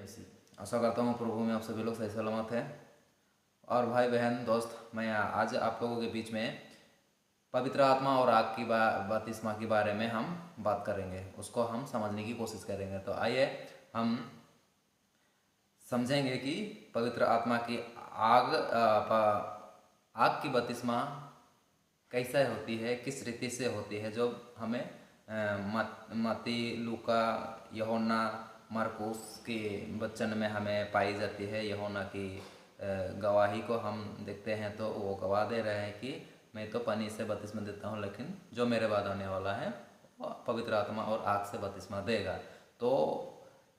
मसीह। आशा करता हूँ प्रभु में आप सभी लोग सही सलामत हैं। और भाई बहन दोस्त, मैं आज आप लोगों के बीच में पवित्र आत्मा और आग की बपतिस्मा के बारे में हम बात करेंगे, उसको हम समझने की कोशिश करेंगे। तो आइए हम समझेंगे कि पवित्र आत्मा की आग की बपतिस्मा कैसे होती है, किस रीति से होती है, जो हमें मत्ती, लूका, यूहन्ना, मरकुस के वचन में हमें पाई जाती है। यूहन्ना की गवाही को हम देखते हैं तो वो गवाह दे रहे हैं कि मैं तो पानी से बपतिस्मा देता हूँ, लेकिन जो मेरे बाद आने वाला है वो पवित्र आत्मा और आग से बपतिस्मा देगा। तो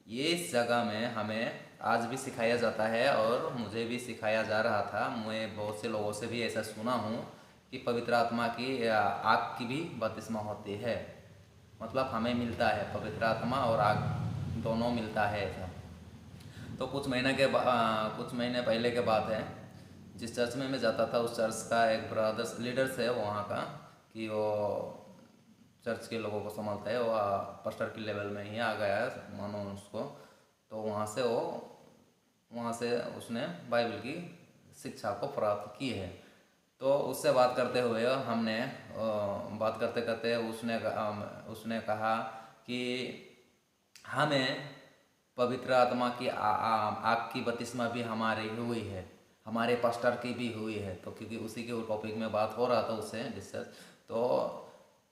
ये इस जगह में हमें आज भी सिखाया जाता है और मुझे भी सिखाया जा रहा था। मैं बहुत से लोगों से भी ऐसा सुना हूँ कि पवित्र आत्मा की आग की भी बपतिस्मा होती है। मतलब हमें मिलता है पवित्र आत्मा और आग दोनों मिलता है ऐसा। तो कुछ महीने पहले के बात है, जिस चर्च में मैं जाता था उस चर्च का एक ब्रदर्स लीडर्स है वहाँ का, कि वो चर्च के लोगों को संभालता है। वो पास्टर की लेवल में ही आ गया है मानो उसको। तो वहाँ से उसने बाइबल की शिक्षा को प्राप्त की है। तो उससे बात करते हुए हमने बात करते करते उसने कहा कि हमें पवित्र आत्मा की आग की बपतिस्मा भी हमारी हुई है, हमारे पास्टर की भी हुई है। तो क्योंकि उसी के टॉपिक में बात हो रहा था उससे डिस्कस, तो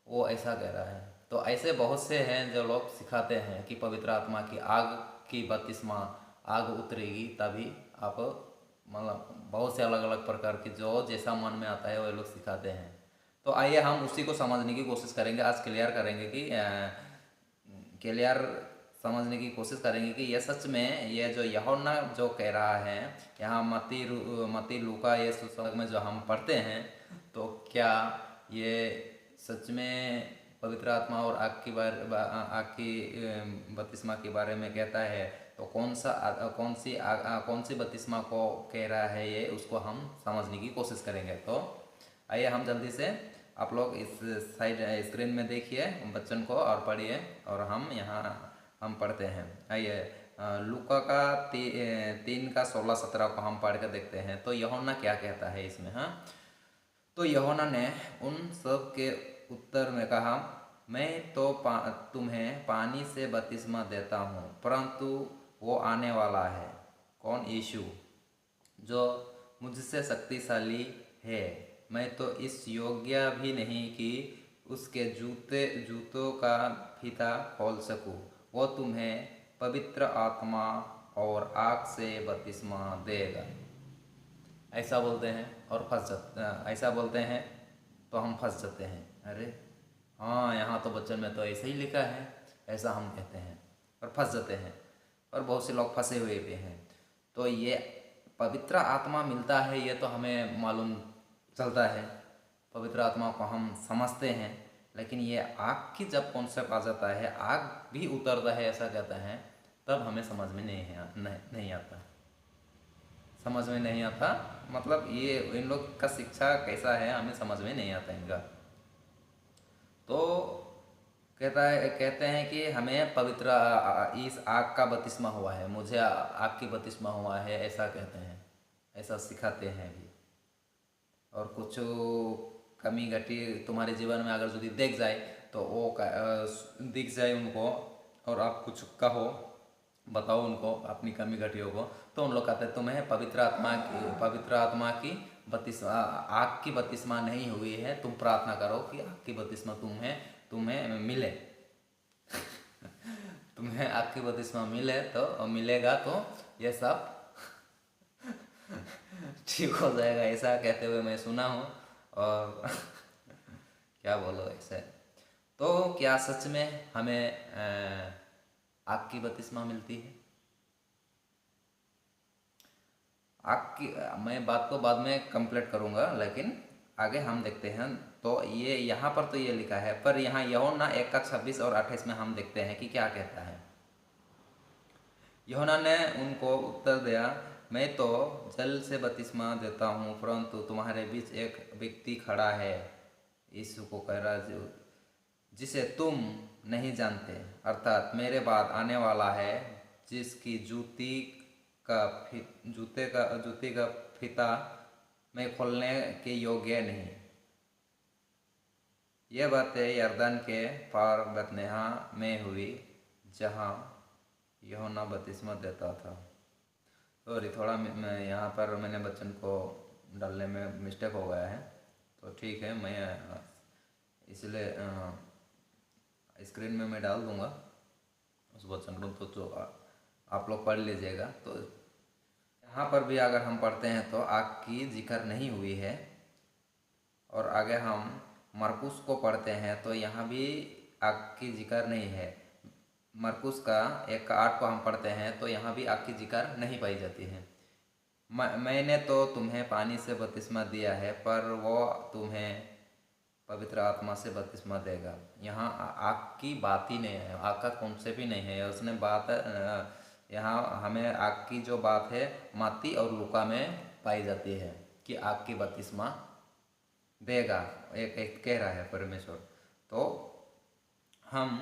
वो ऐसा कह रहा है। तो ऐसे बहुत से हैं जो लोग सिखाते हैं कि पवित्र आत्मा की आग की बपतिस्मा, आग उतरेगी तभी आप, मतलब बहुत से अलग अलग प्रकार की जो जैसा मन में आता है वो लोग सिखाते हैं। तो आइए हम उसी को समझने की कोशिश करेंगे, आज क्लियर करेंगे कि क्लियर समझने की कोशिश करेंगे कि यह सच में ये जो यूहन्ना जो कह रहा है यहाँ मत्ती, लूका ये पुस्तक में जो हम पढ़ते हैं, तो क्या ये सच में पवित्र आत्मा और आग की बपतिस्मा के बारे में कहता है? तो कौन सी बपतिस्मा को कह रहा है ये, उसको हम समझने की कोशिश करेंगे। तो आइए हम जल्दी से, आप लोग इस साइड स्क्रीन में देखिए बच्चन को और पढ़िए, और हम पढ़ते हैं। आइए लूका का 3:16-17 को हम पढ़ कर देखते हैं। तो यूहन्ना क्या कहता है इसमें। हाँ, तो यूहन्ना ने उन सब के उत्तर में कहा, मैं तो तुम्हें पानी से बपतिस्मा देता हूँ, परंतु वो आने वाला है, कौन? यीशु, जो मुझसे शक्तिशाली है। मैं तो इस योग्य भी नहीं कि उसके जूतों का फीता खोल सकूं। वो तुम्हें पवित्र आत्मा और आग से बपतिस्मा देगा। ऐसा बोलते हैं और ऐसा बोलते हैं तो हम फंस जाते हैं। अरे हाँ, यहाँ तो बच्चन में तो ऐसे ही लिखा है, ऐसा हम कहते हैं और फंस जाते हैं। और बहुत से लोग फंसे हुए भी हैं। तो ये पवित्र आत्मा मिलता है, ये तो हमें मालूम चलता है, पवित्र आत्मा को हम समझते हैं। लेकिन ये आग की जब कॉन्सेप्ट आ जाता है, आग भी उतरता है ऐसा कहते हैं, तब हमें समझ में नहीं आता। समझ में नहीं आता, मतलब ये इन लोग का शिक्षा कैसा है हमें समझ में नहीं आता इनका। तो कहते हैं कि हमें पवित्र इस आग का बपतिस्मा हुआ है, मुझे आग की बपतिस्मा हुआ है, ऐसा कहते हैं, ऐसा सिखाते हैं भी। और कुछ कमी घटी तुम्हारे जीवन में अगर यदि देख जाए तो वो दिख जाए उनको, और आप कुछ कहो, बताओ उनको अपनी कमी घटियों को, तो उन लोग कहते हैं तुम्हें पवित्र आत्मा की बपतिस्मा, आग की बपतिस्मा नहीं हुई है, तुम प्रार्थना करो कि आग की बपतिस्मा तुम्हें मिले। तुम्हें आग की बपतिस्मा मिलेगा तो ये सब ठीक हो जाएगा, ऐसा कहते हुए मैं सुना हूँ। और क्या बोलो ऐसे। तो क्या सच में हमें आग की बपतिस्मा मिलती है? मैं बात को बाद में कंप्लीट करूँगा, लेकिन आगे हम देखते हैं। तो ये यहाँ पर तो ये लिखा है, पर यहाँ यूहन्ना 1:26 और 28 में हम देखते हैं कि क्या कहता है। यूहन्ना ने उनको उत्तर दिया, मैं तो जल से बपतिस्मा देता हूँ, परंतु तुम्हारे बीच एक व्यक्ति खड़ा है, यीशु को कह रहा, जिसे तुम नहीं जानते, अर्थात मेरे बाद आने वाला है, जिसकी जूती का फीता में खोलने के योग्य नहीं। ये बातें यरदन के पार बतनेहा में हुई, जहाँ यूहन्ना बपतिस्मा देता था। सॉरी, थोड़ा मैं यहाँ पर मैंने वचन को डालने में मिस्टेक हो गया है, तो ठीक है, मैं इसलिए स्क्रीन में मैं डाल दूँगा उस वचन को, तो आप लोग पढ़ लीजिएगा। तो यहाँ पर भी अगर हम पढ़ते हैं तो आग की जिक्र नहीं हुई है, और आगे हम मरकुस को पढ़ते हैं तो यहाँ भी आग की जिक्र नहीं है। मरकुस का 1:8 को हम पढ़ते हैं तो यहाँ भी आग की जिक्र नहीं पाई जाती है। मैंने तो तुम्हें पानी से बपतिस्मा दिया है, पर वो तुम्हें पवित्र आत्मा से बपतिस्मा देगा। यहाँ आग की बात ही नहीं है, आग का कॉन्सेप्ट ही नहीं है। उसने बात यहाँ हमें आग की जो बात है मत्ती और लूका में पाई जाती है कि आग की बपतिस्मा देगा, एक कह रहा है परमेश्वर। तो हम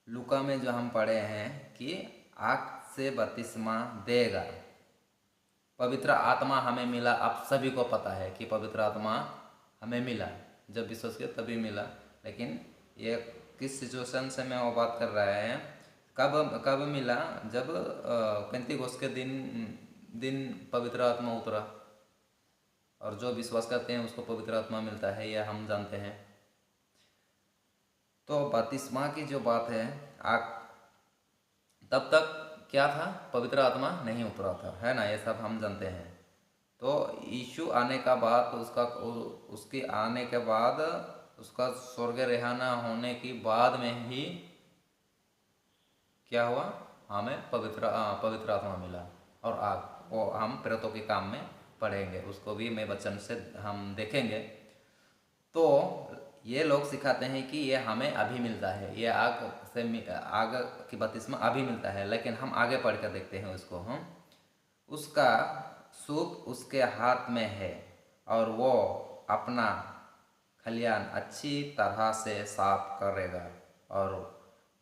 लूका में जो हम पढ़े हैं कि आग से बपतिस्मा देगा। पवित्र आत्मा हमें मिला, आप सभी को पता है कि पवित्र आत्मा हमें मिला, जब विश्वास किया तभी मिला। लेकिन ये किस सिचुएशन से मैं वो बात कर रहा है, कब मिला? जब पेंतीकोस्त के दिन पवित्र आत्मा उतरा, और जो विश्वास करते हैं उसको पवित्र आत्मा मिलता है, यह हम जानते हैं। तो बपतिस्मा की जो बात है, तब तक क्या था? पवित्र आत्मा नहीं उतरा था, है ना, ये सब हम जानते हैं। तो यीशु आने का बाद उसके आने के बाद उसका स्वर्ग रेहाना होने की बाद में ही क्या हुआ? हमें पवित्र आत्मा मिला। और आग वो हम प्रेरितों के काम में पढ़ेंगे, उसको भी मैं वचन से हम देखेंगे। तो ये लोग सिखाते हैं कि ये हमें अभी मिलता है, ये आग की बपतिस्मा अभी मिलता है। लेकिन हम आगे पढ़ कर देखते हैं उसको, हम उसका सुख उसके हाथ में है, और वो अपना खलियान अच्छी तरह से साफ करेगा, और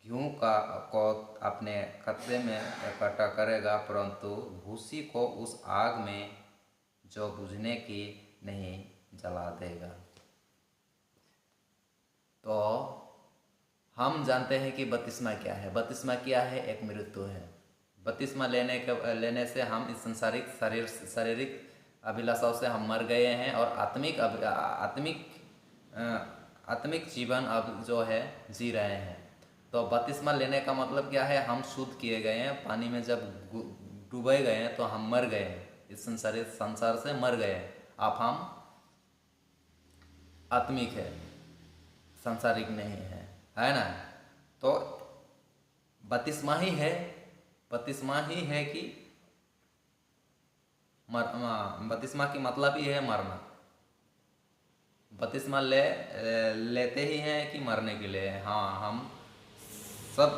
गेहूँ को अपने कत्ते में इकट्ठा करेगा, परंतु भूसी को उस आग में जो बुझने की नहीं जला देगा। तो हम जानते हैं कि बपतिस्मा क्या है। बपतिस्मा क्या है? एक मृत्यु है। बपतिस्मा लेने से हम इस शारीरिक अभिलाषाओं से हम मर गए हैं, और आत्मिक जीवन अब जो है जी रहे हैं। तो बपतिस्मा लेने का मतलब क्या है? हम शुद्ध किए गए हैं, पानी में जब डूबे गए हैं तो हम मर गए हैं, इस संसार से मर गए हैं। अब हम आत्मिक है, सांसारिक नहीं है ना। तो बपतिस्मा ही है कि बपतिस्मा की मतलब ही है मरना। बपतिस्मा लेते ही हैं कि मरने के लिए। हाँ, हम सब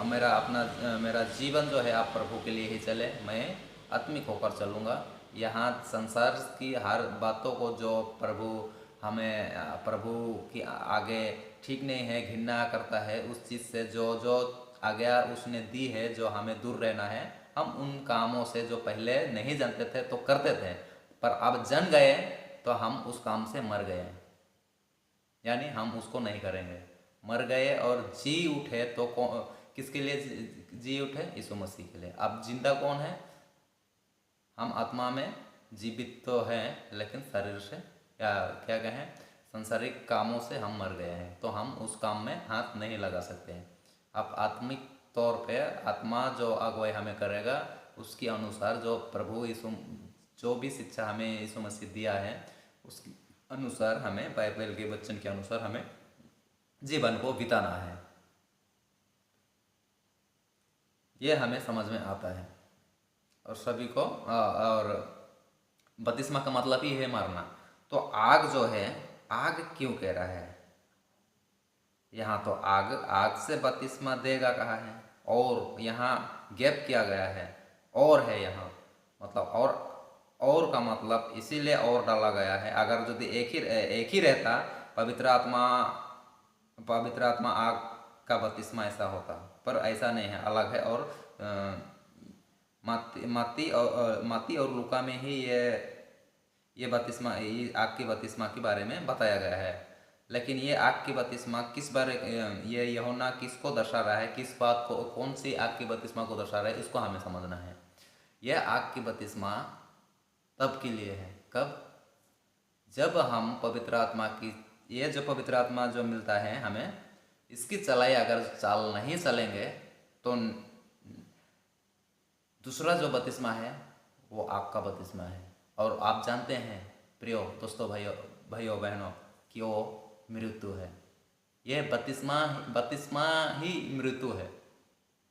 मेरा जीवन जो है आप प्रभु के लिए ही चले, मैं आत्मिक होकर चलूँगा। यहाँ संसार की हर बातों को जो प्रभु की आगे ठीक नहीं है, घृणा करता है, उस चीज़ से जो आज्ञा उसने दी है, जो हमें दूर रहना है, हम उन कामों से जो पहले नहीं जानते थे तो करते थे, पर अब जान गए तो हम उस काम से मर गए, यानी हम उसको नहीं करेंगे। मर गए और जी उठे तो किसके लिए जी उठे? यीशु मसीह के लिए। अब जिंदा कौन है? हम आत्मा में जीवित तो हैं, लेकिन शरीर से क्या कहें, सांसारिक कामों से हम मर गए हैं, तो हम उस काम में हाथ नहीं लगा सकते हैं। अब आत्मिक तौर पे आत्मा जो अगुवाई हमें करेगा, उसके अनुसार जो प्रभु यीशु जो भी शिक्षा हमें यीशु मसीह दिया है, उसके अनुसार हमें, बाइबल के वचन के अनुसार हमें जीवन को बिताना है। ये हमें समझ में आता है, और सभी को। और बपतिस्मा का मतलब ही है मरना। तो आग जो है, आग क्यों कह रहा है यहाँ? तो आग से बपतिस्मा देगा कहा है, और यहाँ गैप किया गया है, और है यहाँ, मतलब और का मतलब इसीलिए और डाला गया है। अगर यदि एक ही रहता, पवित्र आत्मा आग का बपतिस्मा ऐसा होता, पर ऐसा नहीं है, अलग है। और माती और लूका में ही ये बपतिस्मा, ये आग की बपतिस्मा के बारे में बताया गया है। लेकिन ये आग की बपतिस्मा किस बारे, ये यूहन्ना किसको दर्शा रहा है, किस बात को, कौन सी आग की बपतिस्मा को दर्शा रहा है, इसको हमें समझना है। यह आग की बपतिस्मा तब के लिए है, कब? जब हम पवित्र आत्मा की, ये जो पवित्र आत्मा जो मिलता है हमें, इसकी चलाई अगर चाल नहीं चलेंगे तो दूसरा जो बपतिस्मा है वो आग का बपतिस्मा है। और आप जानते हैं प्रियो दोस्तों, भाइयों बहनों, कि वो मृत्यु है। यह बपतिस्मा ही मृत्यु है।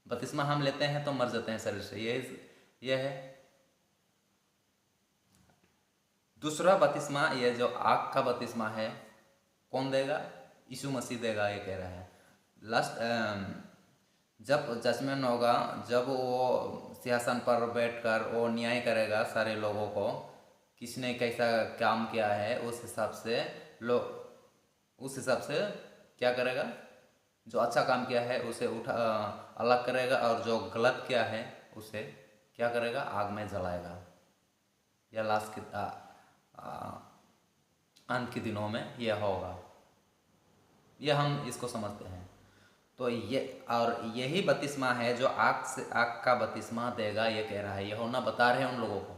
बपतिस्मा हम लेते हैं तो मर जाते हैं शरीर से, यह है। दूसरा बपतिस्मा, ये जो आग का बपतिस्मा है, कौन देगा? यीशु मसीह देगा, ये कह रहा है। जब जजमेंट होगा, जब वो सिंहासन पर बैठकर वो न्याय करेगा सारे लोगों को, किसने कैसा काम किया है, उस हिसाब से क्या करेगा? जो अच्छा काम किया है उसे अलग करेगा, और जो गलत किया है उसे क्या करेगा? आग में जलाएगा। या लास्ट के अंत के दिनों में यह होगा। यह हम इसको समझते हैं। तो यही बपतिस्मा है जो आग का बपतिस्मा देगा, ये कह रहा है। यूहन्ना बता रहे हैं उन लोगों को,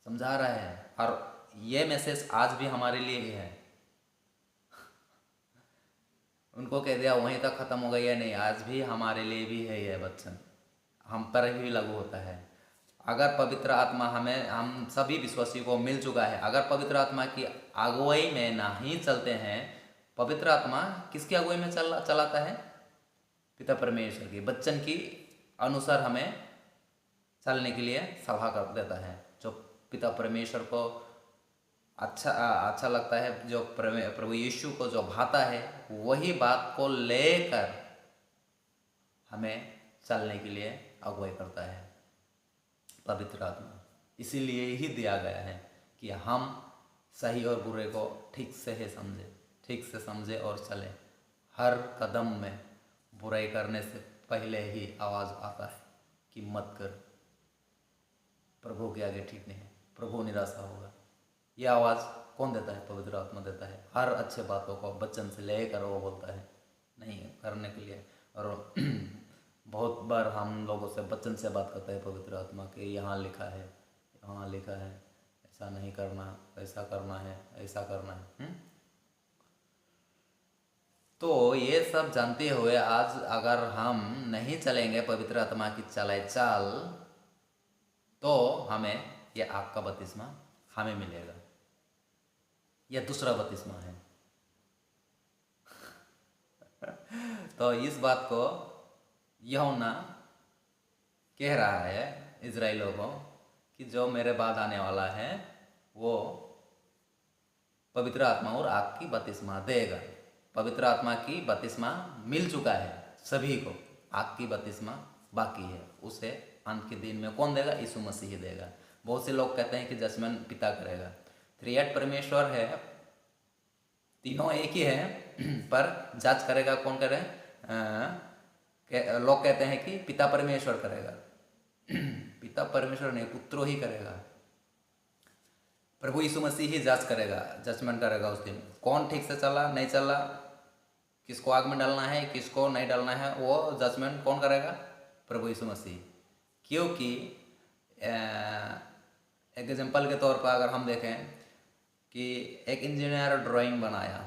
समझा रहा है। और ये मैसेज आज भी हमारे लिए ही है। उनको कह दिया वहीं तक खत्म हो गया, नहीं, आज भी हमारे लिए भी है यह वचन, हम पर भी लागू होता है। अगर पवित्र आत्मा हम सभी विश्वासियों को मिल चुका है, अगर पवित्र आत्मा की अगुवाई में नहीं चलते हैं, पवित्र आत्मा किसकी अगुवाई में चलाता है? पिता परमेश्वर की वचन की अनुसार हमें चलने के लिए सलाह कर देता है। जो पिता परमेश्वर को अच्छा लगता है, जो प्रभु यीशु को जो भाता है, वही बात को लेकर हमें चलने के लिए अगुवाई करता है पवित्र आत्मा। इसीलिए ही दिया गया है कि हम सही और बुरे को ठीक से समझे और चले। हर कदम में बुराई करने से पहले ही आवाज़ आता है कि मत कर, प्रभु के आगे ठीक नहीं है, प्रभु निराशा होगा। यह आवाज़ कौन देता है? पवित्र आत्मा देता है। हर अच्छे बातों को वचन से लेकर वो बोलता है नहीं करने के लिए। और बहुत बार हम लोगों से वचन से बात करता है पवित्र आत्मा के, यहाँ लिखा है, ऐसा नहीं करना, ऐसा करना है, ऐसा करना है। तो ये सब जानते हुए आज अगर हम नहीं चलेंगे पवित्र आत्मा की चाल, तो हमें यह आग का बपतिस्मा हमें मिलेगा। यह दूसरा बपतिस्मा है। तो इस बात को यूहन्ना कह रहा है इजराइलियों को कि जो मेरे बाद आने वाला है वो पवित्र आत्मा और आग की बपतिस्मा देगा। पवित्र आत्मा की बपतिस्मा मिल चुका है सभी को, आग की बपतिस्मा बाकी है। उसे अंत के दिन में कौन देगा? यीशु मसीह देगा। बहुत से लोग कहते हैं कि जजमेंट पिता करेगा। त्रिएक परमेश्वर है, तीनों एक ही है, पर जज करेगा कौन करे? लोग कहते हैं कि पिता परमेश्वर करेगा। पिता परमेश्वर नहीं, पुत्रो ही करेगा। प्रभु यीशु मसीह ही जज करेगा, जजमेंट करेगा उस दिन। कौन ठीक से चला, नहीं चला, किसको आग में डालना है, किसको नहीं डालना है, वो जजमेंट कौन करेगा? प्रभु यीशु मसीह। क्योंकि एग्जाम्पल के तौर पर अगर हम देखें कि एक इंजीनियर ड्राइंग बनाया,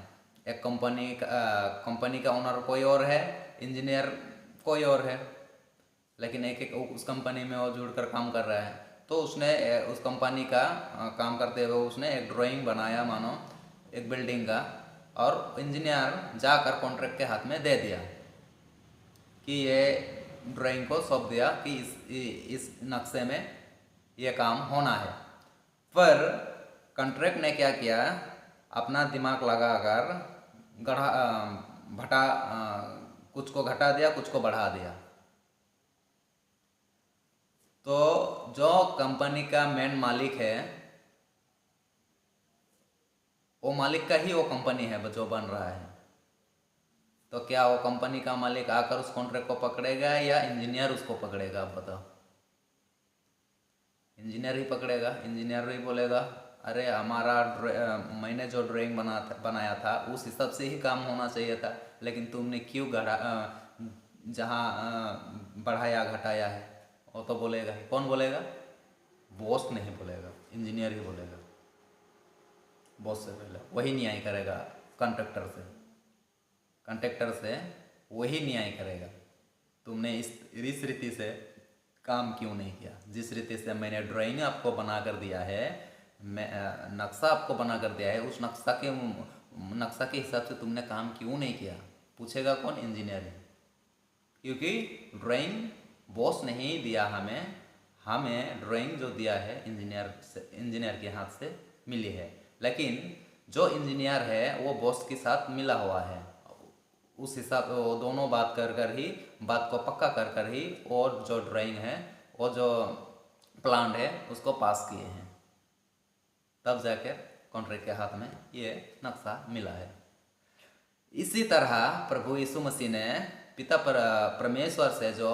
एक कंपनी का ओनर कोई और है, इंजीनियर कोई और है, लेकिन एक उस कंपनी में वो जुड़कर काम कर रहा है। तो उसने उस कंपनी का काम करते हुए उसने एक ड्राइंग बनाया, मानो एक बिल्डिंग का, और इंजीनियर जाकर कॉन्ट्रैक्ट के हाथ में दे दिया कि ये ड्राइंग को सौंप दिया कि इस नक्शे में ये काम होना है। पर कॉन्ट्रैक्ट ने क्या किया? अपना दिमाग लगाकर कुछ को घटा दिया, कुछ को बढ़ा दिया। तो जो कंपनी का मेन मालिक है, वो मालिक का ही वो कंपनी है जो बन रहा है। तो क्या वो कंपनी का मालिक आकर उस कॉन्ट्रैक्ट को पकड़ेगा या इंजीनियर उसको पकड़ेगा? आप बताओ। इंजीनियर ही पकड़ेगा। इंजीनियर ही बोलेगा अरे हमारा मैंने जो ड्राइंग बनाया था उस हिसाब से ही काम होना चाहिए था, लेकिन तुमने क्यों जहाँ बढ़ाया घटाया है। वो तो बोलेगा ही। कौन बोलेगा? बॉस नहीं बोलेगा, इंजीनियर ही बोलेगा। बॉस से पहले वही न्याय करेगा कॉन्ट्रैक्टर से। कॉन्ट्रैक्टर से वही न्याय करेगा, तुमने इस रीति से काम क्यों नहीं किया। जिस रीति से मैंने ड्राइंग आपको बना कर दिया है, मैं नक्शा आपको बना कर दिया है, उस नक्शा के हिसाब से तुमने काम क्यों नहीं किया। पूछेगा कौन? इंजीनियर। क्योंकि ड्राइंग बॉस ने ही दिया हमें ड्राइंग जो दिया है इंजीनियर के हाथ से मिली है। लेकिन जो इंजीनियर है वो बॉस के साथ मिला हुआ है, उस हिसाब वो दोनों बात को पक्का कर ही और जो ड्राइंग है वो जो प्लान है उसको पास किए हैं, तब जाकर कॉन्ट्रैक्ट के हाथ में ये नक्शा मिला है। इसी तरह प्रभु यीशु मसीह ने पिता परमेश्वर से जो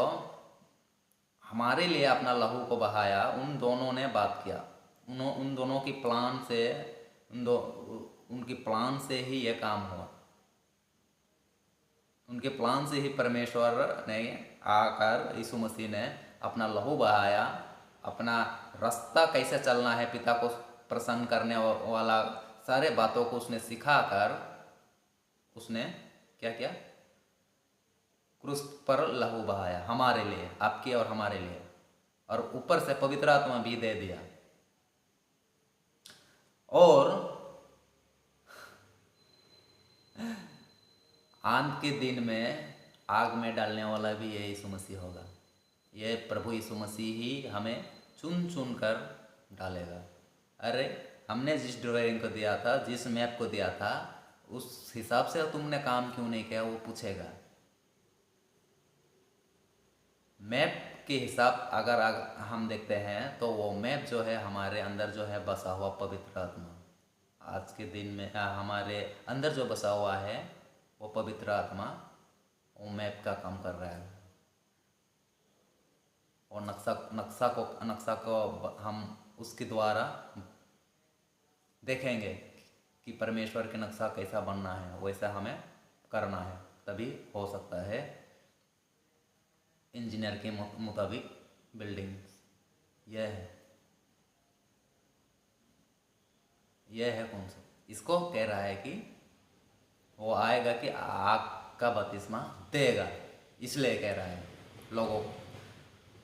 हमारे लिए अपना लहू को बहाया, उन दोनों ने बात किया। उन दोनों की प्लान से उनकी प्लान से ही ये काम हुआ। उनके प्लान से ही परमेश्वर ने आकर यीशु मसीह ने अपना लहू बहाया, अपना रास्ता कैसे चलना है, पिता को प्रसन्न करने वाला सारे बातों को उसने सिखाकर उसने क्या किया? क्रूस पर लहू बहाया हमारे लिए, आपके और हमारे लिए, और ऊपर से पवित्र आत्मा भी दे दिया। और अंत के दिन में आग में डालने वाला भी ये यीशु मसीह होगा। ये प्रभु यीशु मसीह ही हमें चुन कर डालेगा। अरे हमने जिस ड्राइंग को दिया था, जिस मैप को दिया था, उस हिसाब से तुमने काम क्यों नहीं किया, वो पूछेगा। मैप के हिसाब अगर हम देखते हैं तो वो मैप जो है हमारे अंदर जो है बसा हुआ पवित्र आत्मा, आज के दिन में हमारे अंदर जो बसा हुआ है वो पवित्र आत्मा वो मैप का काम कर रहा है। और नक्शा को हम उसके द्वारा देखेंगे कि परमेश्वर के नक्शा कैसा बनना है, वैसा हमें करना है, तभी हो सकता है इंजीनियर के मुताबिक बिल्डिंग। यह है कौन सा? इसको कह रहा है कि वो आएगा कि आग का बपतिस्मा देगा, इसलिए कह रहा है लोगों को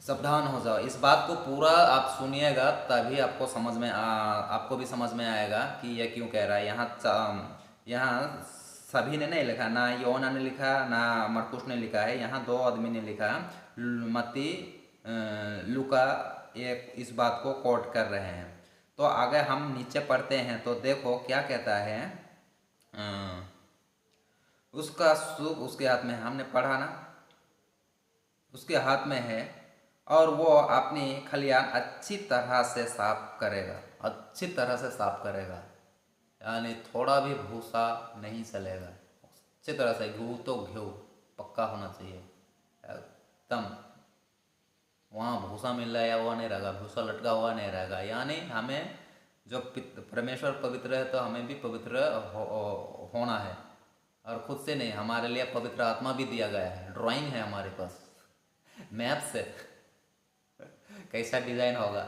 सावधान हो जाओ। इस बात को पूरा आप सुनिएगा, तभी आपको भी समझ में आएगा कि यह क्यों कह रहा है। यहाँ सभी ने नहीं लिखा, ना योना ने लिखा, ना मरकुस ने लिखा है, यहाँ दो आदमी ने लिखा। मत्ती लूका एक इस बात को कोट कर रहे हैं। तो अगर हम नीचे पढ़ते हैं तो देखो क्या कहता है। उसका सूप उसके हाथ में है, हमने पढ़ा ना, उसके हाथ में है, और वो अपनी खलियान अच्छी तरह से साफ करेगा, अच्छी तरह से साफ करेगा, यानी थोड़ा भी भूसा नहीं चलेगा। अच्छी तरह से घी तो घी पक्का होना चाहिए एकदम, वहाँ भूसा मिल रहा है वो नहीं रहेगा, भूसा लटका हुआ नहीं रहेगा। यानी हमें जो परमेश्वर पवित्र है तो हमें भी पवित्र होना है, और खुद से नहीं, हमारे लिए पवित्र आत्मा भी दिया गया है। ड्राइंग है हमारे पास मैप से कैसा डिजाइन होगा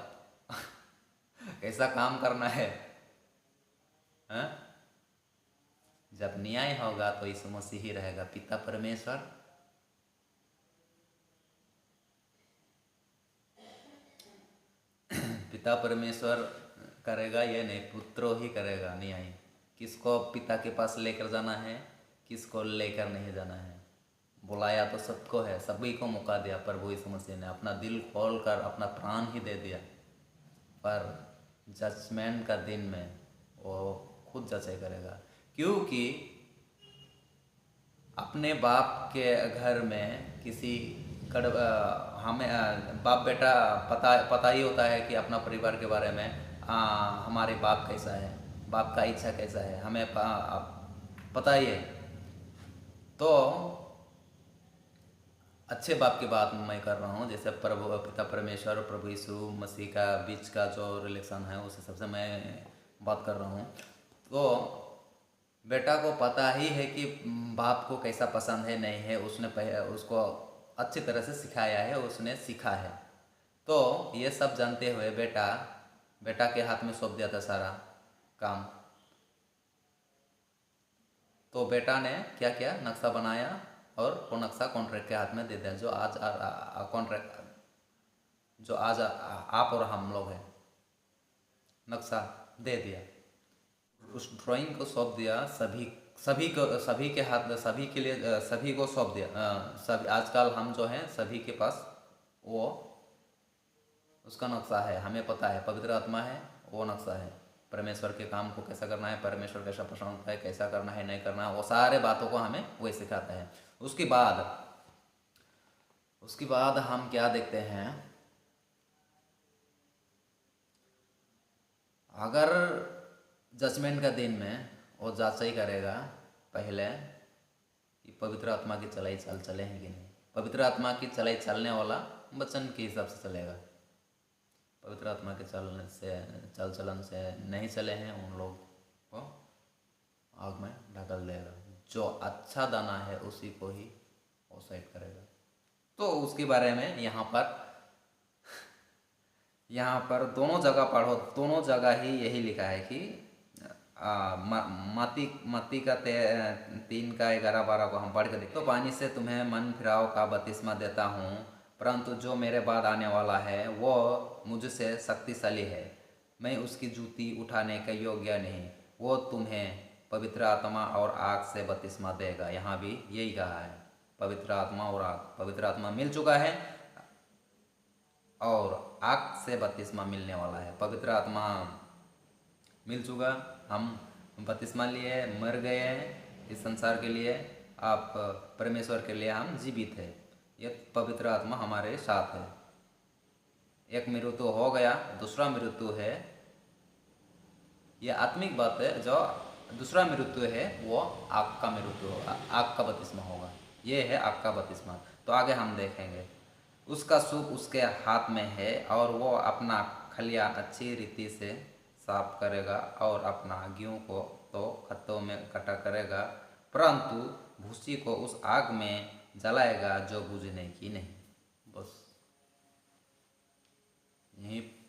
कैसा काम करना है, हाँ? जब न्याय होगा तो यीशु मसीह ही रहेगा, पिता परमेश्वर पिता परमेश्वर करेगा, ये नहीं पुत्रो ही करेगा न्याय। किसको पिता के पास लेकर जाना है, किसको लेकर नहीं जाना है। बुलाया तो सबको है, सभी को मौका दिया प्रभु यीशु मसीह ने, अपना दिल खोल कर अपना प्राण ही दे दिया। पर जजमेंट का दिन में वो खुद जजे करेगा, क्योंकि अपने बाप के घर में किसी हमें बाप बेटा पता ही होता है कि अपना परिवार के बारे में हमारे बाप कैसा है, बाप का इच्छा कैसा है, हमें पता ही है। तो अच्छे बाप की बात मैं कर रहा हूँ, जैसे प्रभु पिता परमेश्वर और प्रभु यीशु मसीह का बीच का जो रिलेशन है उस हिसाब से मैं बात कर रहा हूँ। तो बेटा को पता ही है कि बाप को कैसा पसंद है नहीं है, उसने उसको अच्छी तरह से सिखाया है, उसने सीखा है। तो ये सब जानते हुए बेटा के हाथ में सौंप दिया था सारा काम। तो बेटा ने क्या किया, नक्शा बनाया और वो नक्शा कॉन्ट्रैक्ट के हाथ में दे दिया, जो आज आप और हम लोग हैं, नक्शा दे दिया। उस ड्राइंग को सौंप दिया सभी के हाथ, सभी के लिए, सभी को सौंप दिया। सभी आजकल हम जो हैं सभी के पास वो उसका नक्शा है, हमें पता है, पवित्र आत्मा है, वो नक्शा है। परमेश्वर के काम को कैसा करना है, परमेश्वर कैसा पसंद होता है, कैसा करना है नहीं करना है, वो सारे बातों को हमें वही सिखाता है। उसके बाद हम क्या देखते हैं, अगर जजमेंट का दिन में वो जांच करेगा पहले कि पवित्र आत्मा की चलाई चाल चले हैं कि नहीं। पवित्र आत्मा की चलाई चलने वाला वचन के हिसाब से चलेगा। पवित्र आत्मा के चल चलन से नहीं चले हैं, उन लोग को आग में ढकल देगा। जो अच्छा दाना है उसी को ही वो साइड करेगा। तो उसके बारे में यहाँ पर दोनों जगह पढ़ो, दोनों जगह ही यही लिखा है कि मत्ती का 3:11-12 को हम पढ़ के देखते। तो पानी से तुम्हें मन फिराव का बपतिस्मा देता हूँ, परंतु जो मेरे बाद आने वाला है वो मुझसे शक्तिशाली है, मैं उसकी जूती उठाने का योग्य नहीं। वो तुम्हें पवित्र आत्मा और आग से बपतिस्मा देगा। यहाँ भी यही कहा है, पवित्र आत्मा और आग। पवित्र आत्मा मिल चुका है और आग से बपतिस्मा मिलने वाला है। पवित्र आत्मा मिल चुका, हम बपतिस्मा लिए, मर गए हैं इस संसार के लिए, आप परमेश्वर के लिए हम जीवित है। ये पवित्र आत्मा हमारे साथ है। एक मृत्यु हो गया, दूसरा मृत्यु है, ये आत्मिक बात है। जो दूसरा मृत्यु है वो आग का मृत्यु होगा, आग का बपतिस्मा होगा। ये है आग का बपतिस्मा। तो आगे हम देखेंगे, उसका सूप उसके हाथ में है और वो अपना खलिया अच्छी रीति से साफ करेगा और अपना गेहूं को तो खत्तों में इकट्ठा करेगा, परंतु भूसी को उस आग में जलाएगा जो बुझने की नहीं। बस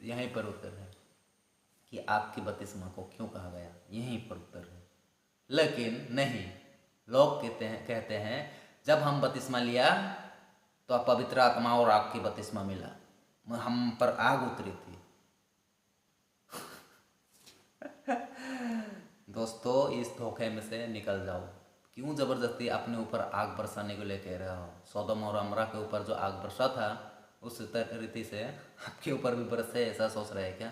यहीं पर उत्तर है कि आग की बपतिस्मा को क्यों कहा गया, यहीं पर उत्तर है। लेकिन नहीं, लोग कहते हैं जब हम बपतिस्मा लिया तो पवित्र आत्मा और आग की बपतिस्मा मिला, हम पर आग उतरी थी। दोस्तों, इस धोखे में से निकल जाओ। क्यों जबरदस्ती अपने ऊपर आग बरसाने को ले कह रहे हो? सौदम और अमरा के ऊपर जो आग बरसा था उस रीति से आपके ऊपर भी बरसे, ऐसा सोच रहे हैं क्या?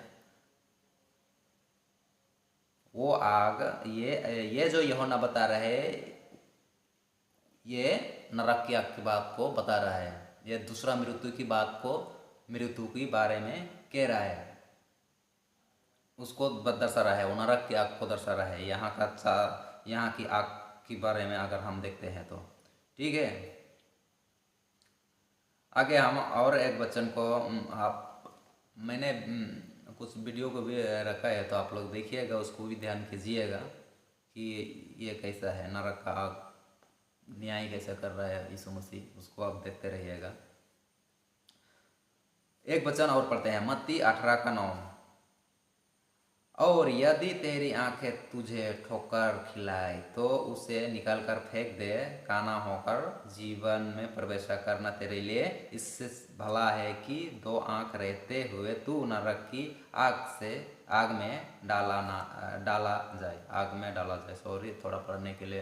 वो आग, ये जो यूहन्ना बता रहे, ये नरक की आग की बात को बता रहा है। ये दूसरा मृत्यु की बात को, मृत्यु के बारे में कह रहा है, उसको दर्शा रहा है, वो नरक की आग को दर्शा रहा है। यहाँ की आग के बारे में अगर हम देखते हैं तो ठीक है। आगे हम और एक वचन को मैंने कुछ वीडियो को भी रखा है, तो आप लोग देखिएगा, उसको भी ध्यान कीजिएगा कि ये कैसा है, नरक का आग न्याय कैसे कर रहा है यीशु मसीह, उसको आप देखते रहिएगा। एक वचन और पढ़ते हैं, मत्ती 18:9। और यदि तेरी आंखें तुझे ठोकर खिलाए तो उसे निकाल कर फेंक दे, काना होकर जीवन में प्रवेश करना तेरे लिए इससे भला है कि 2 आंख रहते हुए तू नरक की आग में डाला जाए। सॉरी, थोड़ा पढ़ने के लिए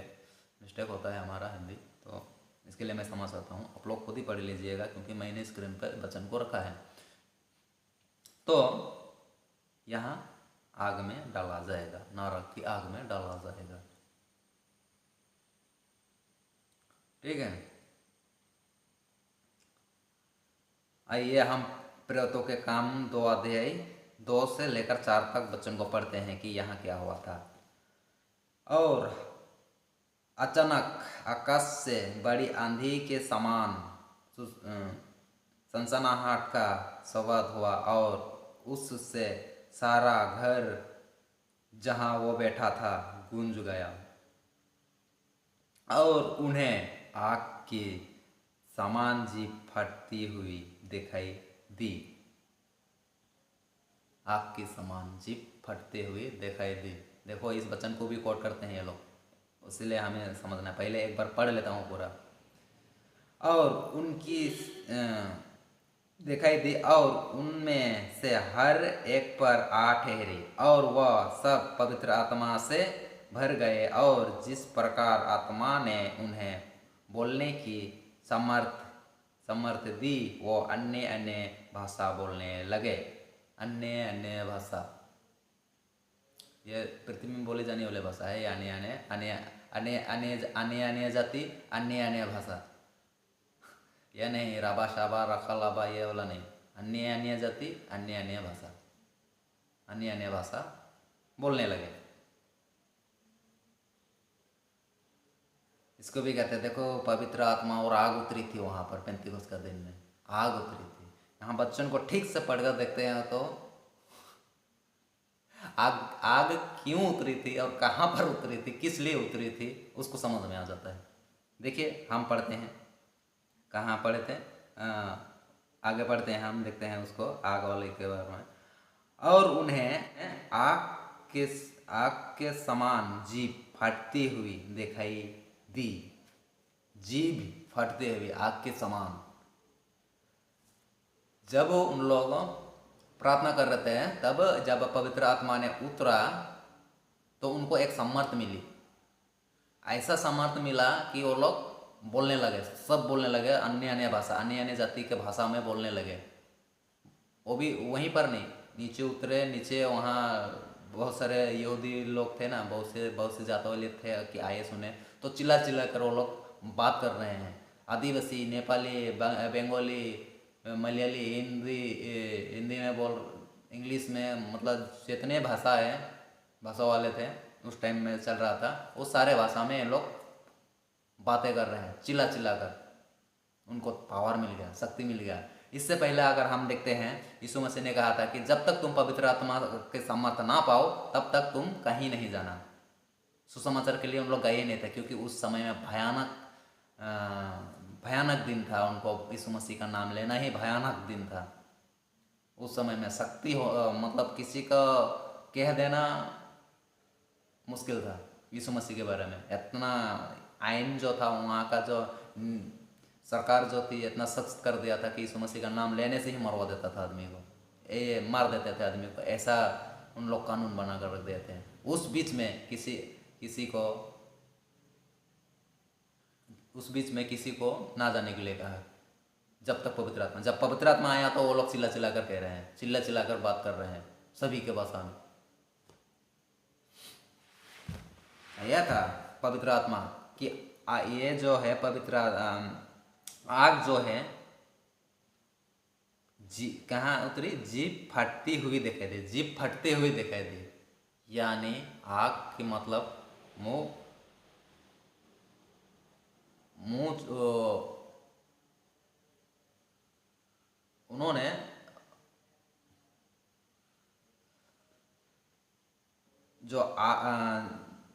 मिस्टेक होता है हमारा हिंदी, तो इसके लिए मैं समझ सकता हूँ। आप लोग खुद ही पढ़ लीजिएगा क्योंकि मैंने स्क्रीन पर वचन को रखा है। तो यहाँ आग में डाला जाएगा, नरक की आग में डाला जाएगा। ठीक है, आइए हम प्रेरितों के काम 2 अध्याय 2 से लेकर 4 तक वचन को पढ़ते हैं कि यहाँ क्या हुआ था। और अचानक आकाश से बड़ी आंधी के समान सनसनाहट का शब्द हुआ और उससे सारा घर जहां वो बैठा था गूंज गया और उन्हें आग की समान जीप फटती हुई दिखाई दी। आग की समान जीप फटते हुए दिखाई दी। देखो, इस वचन को भी कोट करते हैं ये लोग, इसलिए हमें समझना। पहले एक बार पढ़ लेता हूँ पूरा। और उनकी दिखाई दी और उनमें से हर एक पर आ ठहरी और वह सब पवित्र आत्मा से भर गए और जिस प्रकार आत्मा ने उन्हें बोलने की समर्थ दी वो अन्य अन्य भाषा बोलने लगे। अन्य अन्य भाषा, ये पृथ्वी में बोले जाने वाले भाषा है। अन्य अन्य अन्य अन्य अन्य अन्य अन्य जाति, अन्य अन्य भाषा। यह नहीं राबा शाबा रखा लाबा, ये वाला नहीं। अन्य अन्य जाति, अन्य अन्य भाषा, अन्य अन्य भाषा बोलने लगे। इसको भी कहते हैं, देखो, पवित्र आत्मा और आग उतरी थी वहां पर पेंतीकोस्त का दिन में, आग उतरी थी। यहाँ बच्चों को ठीक से पढ़कर देखते हैं तो आग आग क्यों उतरी थी और कहाँ पर उतरी थी, किस लिए उतरी थी, उसको समझ में आ जाता है। देखिए, हम पढ़ते हैं, कहाँ पढ़े थे, आगे पढ़ते हैं, हम देखते हैं उसको, आग वाले के बारे में। और उन्हें आग के समान जीभ फटती हुई दिखाई दी। जीभ फटते हुए आग के समान। जब उन लोगों प्रार्थना कर रहे थे, तब जब पवित्र आत्मा ने उतरा तो उनको एक सामर्थ मिली। ऐसा सामर्थ मिला कि वो लोग बोलने लगे, सब बोलने लगे, अन्य अन्य भाषा, अन्य अन्य जाति के भाषा में बोलने लगे। वो भी वहीं पर नहीं, नीचे उतरे। नीचे वहाँ बहुत सारे यहूदी लोग थे ना, बहुत से जात वाले थे कि आए सुने, तो चिल्ला चिल्ला कर वो लोग बात कर रहे हैं। आदिवासी, नेपाली, बंगाली, मलयाली, हिंदी में बोल, इंग्लिश में, मतलब जितने भाषा वाले थे उस टाइम में चल रहा था, वो सारे भाषा में लोग बातें कर रहे हैं, चिल्ला चिल्ला कर। उनको पावर मिल गया, शक्ति मिल गया। इससे पहले अगर हम देखते हैं, यीशु मसीह ने कहा था कि जब तक तुम पवित्र आत्मा के सामर्थ ना पाओ तब तक तुम कहीं नहीं जाना। सुसमाचार के लिए उन लोग गए नहीं थे, क्योंकि उस समय में भयानक दिन था। उनको यीशु मसीह का नाम लेना ही भयानक दिन था। उस समय में शक्ति मतलब किसी का कह देना मुश्किल था यीशु मसीह के बारे में। इतना आइन जो था वहाँ का, जो सरकार जो थी, इतना सख्त कर दिया था कि यीशु मसीह का नाम लेने से ही मरवा देता था आदमी को, मार देते थे आदमी को। ऐसा उन लोग कानून बना कर रख देते हैं। उस बीच में किसी को ना जाने के लिए कहा, जब पवित्र आत्मा आया तो वो लोग चिल्ला चिल्ला कर कह रहे हैं, चिल्ला चिल्ला कर बात कर रहे हैं सभी के भाषा में। यह था पवित्र आत्मा कि ये जो है पवित्र आग जो है कहाँ उतरी, जीभ फटती हुई दिखाई दी। जीभ फटते हुए दिखाई दी, यानी आग की मतलब मुंह उन्होंने जो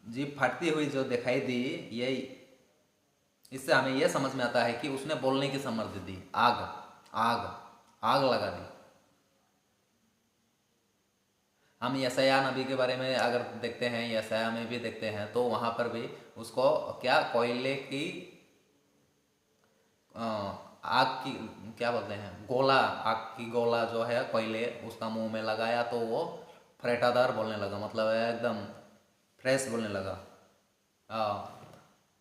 जीभ फटती हुई जो दिखाई दी, यही, इससे हमें यह समझ में आता है कि उसने बोलने की समर्थ दी। आग लगा दी। हम यशायाह नबी के बारे में अगर देखते हैं, यशायाह में भी देखते हैं, तो वहां पर भी उसको क्या, कोयले की आग की क्या बोलते हैं, गोला, आग की गोला जो है कोयले, उसका मुंह में लगाया तो वो फरेटादार बोलने लगा, मतलब एकदम फ्रेश बोलने लगा।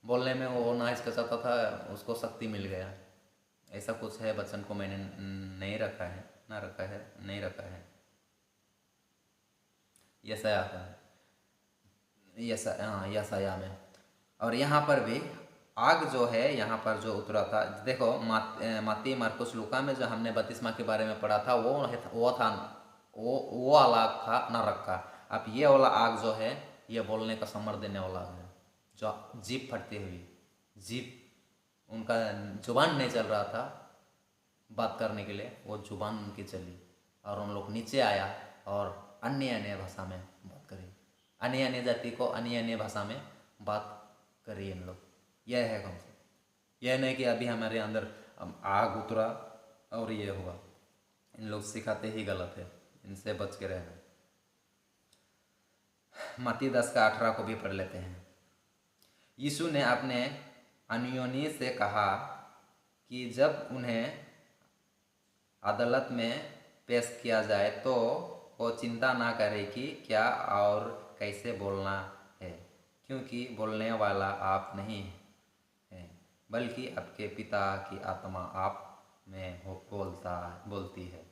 बोलने में वो ना हिचकिचाता था, उसको शक्ति मिल गया। ऐसा कुछ है, वचन को मैंने नहीं रखा है यशायाह में। और यहाँ पर भी आग जो है, यहाँ पर जो उतरा था, देखो मत्ती, मार्कुस, लूका में जो हमने बपतिस्मा के बारे में पढ़ा था, वो वाला आग था नरक का। अब ये वाला आग जो है, ये बोलने का समर्थ देने वाला है, जो जीभ फटती हुई, जीभ उनका जुबान नहीं चल रहा था बात करने के लिए, वो जुबान उनकी चली और उन लोग नीचे आया और अन्य अन्य भाषा में बात करी, अन्य अन्य जाति को अन्य अन्य भाषा में बात करी इन लोग। यह है कॉन्सेप्ट। यह नहीं कि अभी हमारे अंदर आग उतरा और ये हुआ। इन लोग सिखाते ही गलत है, इनसे बच के रहना। मत्ती 10:18 को भी पढ़ लेते हैं। यीशु ने अपने अनुयायियों से कहा कि जब उन्हें अदालत में पेश किया जाए तो वो चिंता ना करे कि क्या और कैसे बोलना है, क्योंकि बोलने वाला आप नहीं है, बल्कि आपके पिता की आत्मा आप में बोलती है।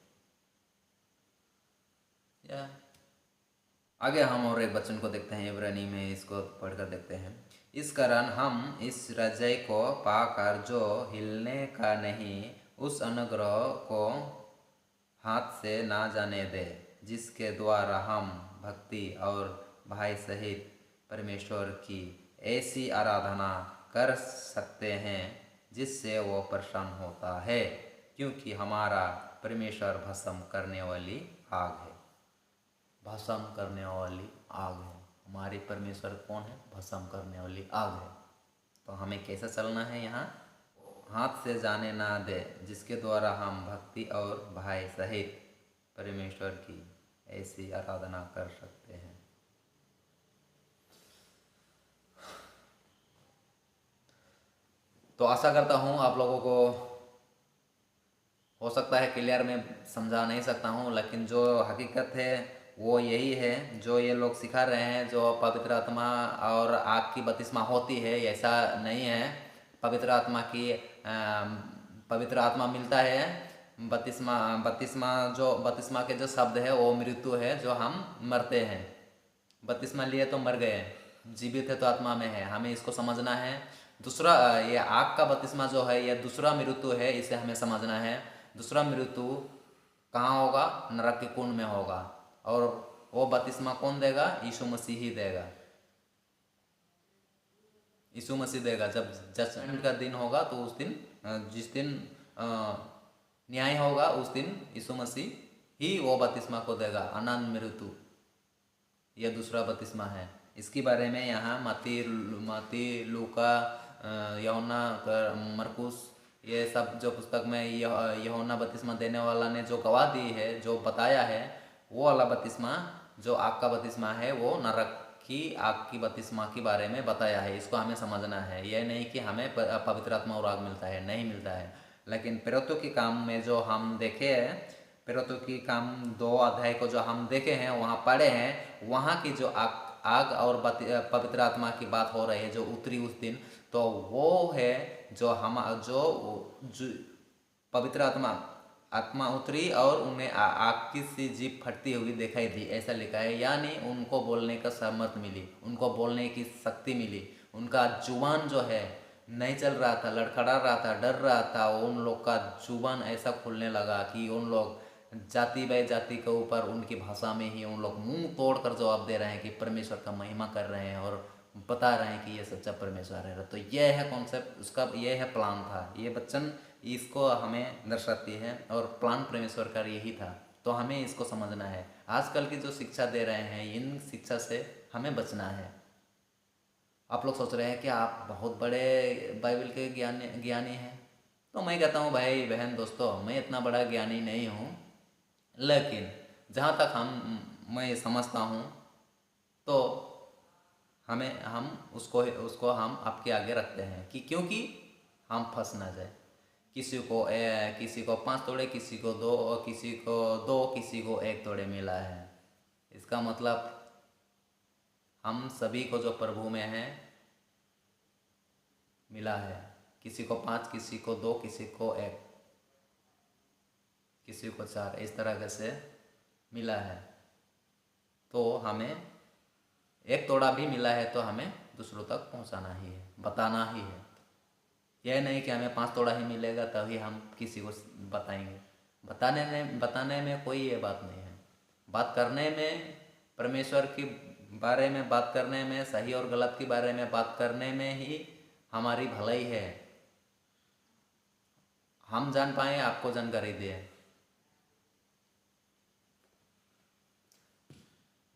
या आगे हम और एक वचन को देखते हैं, इब्रानी में इसको पढ़कर देखते हैं। इस कारण हम इस राज्य को पाकर जो हिलने का नहीं, उस अनुग्रह को हाथ से ना जाने दे, जिसके द्वारा हम भक्ति और भय सहित परमेश्वर की ऐसी आराधना कर सकते हैं जिससे वो प्रसन्न होता है, क्योंकि हमारा परमेश्वर भस्म करने वाली आग है। भस्म करने वाली आग है। हमारी परमेश्वर कौन है? भस्म करने वाली आग है। तो हमें कैसे चलना है? यहाँ हाथ से जाने ना दे, जिसके द्वारा हम भक्ति और भय सहित परमेश्वर की ऐसी आराधना कर सकते हैं। तो आशा करता हूँ आप लोगों को हो सकता है क्लियर में समझा नहीं सकता हूँ, लेकिन जो हकीकत है वो यही है जो ये लोग सिखा रहे हैं। जो पवित्र आत्मा और आग की बपतिस्मा होती है, ऐसा नहीं है। पवित्र आत्मा मिलता है। बपतिस्मा के जो शब्द है वो मृत्यु है, जो हम मरते हैं। बपतिस्मा लिए तो मर गए, जीवित है तो आत्मा में है, हमें इसको समझना है। दूसरा ये आग का बपतिस्मा जो है ये दूसरा मृत्यु है, इसे हमें समझना है। दूसरा मृत्यु कहाँ होगा? नरक के कुंड में होगा। और वो बपतिस्मा कौन देगा? यीशु मसीह ही देगा। यीशु मसीह देगा। जब जजमेंट का दिन होगा तो उस दिन, जिस दिन न्याय होगा, उस दिन यीशु मसीह ही वो बपतिस्मा को देगा, अनंत मृत्यु। यह दूसरा बपतिस्मा है। इसके बारे में यहाँ मत्ती, लूका, यूहन्ना, मरकुस, ये सब जो पुस्तक में यूहन्ना बपतिस्मा देने वाला ने जो गवाह दी है, जो बताया है, वो वाला बपतिस्मा जो आग का बपतिस्मा है वो नरक की आग की बपतिस्मा के बारे में बताया है। इसको हमें समझना है। यह नहीं कि हमें पवित्र आत्मा और आग मिलता है, नहीं मिलता है। लेकिन प्रेरितों के काम में जो हम देखे हैं, प्रेरितों की काम 2 अध्याय को जो हम देखे हैं, वहाँ पढ़े हैं, वहाँ की जो आग और पवित्र आत्मा की बात हो रही है जो उतरी उस दिन, तो वो है जो पवित्र आत्मा उतरी और उन्हें आग की सी जीभ फटती हुई दिखाई दी, ऐसा लिखा है। यानी उनको बोलने का सामर्थ्य मिली, उनको बोलने की शक्ति मिली। उनका जुबान जो है नहीं चल रहा था, लड़खड़ा रहा था, डर रहा था। उन लोग का जुबान ऐसा खुलने लगा कि उन लोग जाति बाई जाति के ऊपर उनकी भाषा में ही उन लोग मुंह तोड़ कर जवाब दे रहे हैं कि परमेश्वर का महिमा कर रहे हैं और बता रहे हैं कि ये सच्चा परमेश्वर है। तो यह है कॉन्सेप्ट, उसका यह है प्लान था। ये वचन इसको हमें दर्शाती है और प्लान परमेश्वर का यही था। तो हमें इसको समझना है। आजकल की जो शिक्षा दे रहे हैं, इन शिक्षा से हमें बचना है। आप लोग सोच रहे हैं कि आप बहुत बड़े बाइबल के ज्ञानी हैं, तो मैं कहता हूँ भाई बहन दोस्तों, मैं इतना बड़ा ज्ञानी नहीं हूँ। लेकिन जहाँ तक मैं समझता हूँ तो हम उसको हम आपके आगे रखते हैं कि क्योंकि हम फंस ना जाए। किसी को 5 तोड़े, किसी को 2, किसी को 1 तोड़े मिला है। इसका मतलब हम सभी को जो प्रभु में है मिला है। किसी को 5, किसी को 2, किसी को 1, किसी को 4, इस तरह से मिला है। तो हमें 1 तोड़ा भी मिला है तो हमें दूसरों तक पहुंचाना ही है, बताना ही है। यह नहीं कि हमें 5 तोड़ा ही मिलेगा तभी हम किसी को बताएंगे। बताने में कोई ये बात नहीं है। बात करने में परमेश्वर की बारे में बात करने में, सही और गलत के बारे में बात करने में ही हमारी भलाई है। हम जान पाए, आपको जानकारी दें।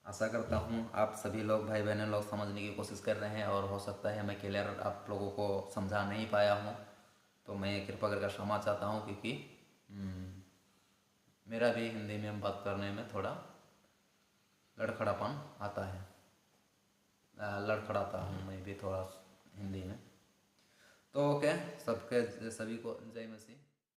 आशा करता हूँ आप सभी लोग, भाई बहनें लोग, समझने की कोशिश कर रहे हैं, और हो सकता है मैं क्लियर आप लोगों को समझा नहीं पाया हूँ, तो मैं कृपा करके क्षमा चाहता हूँ, क्योंकि मेरा भी हिंदी में बात करने में थोड़ा लड़खड़ापन आता है, लड़खड़ाता हूँ मैं भी थोड़ा हिंदी में। तो ओके, सभी को जय मसीह।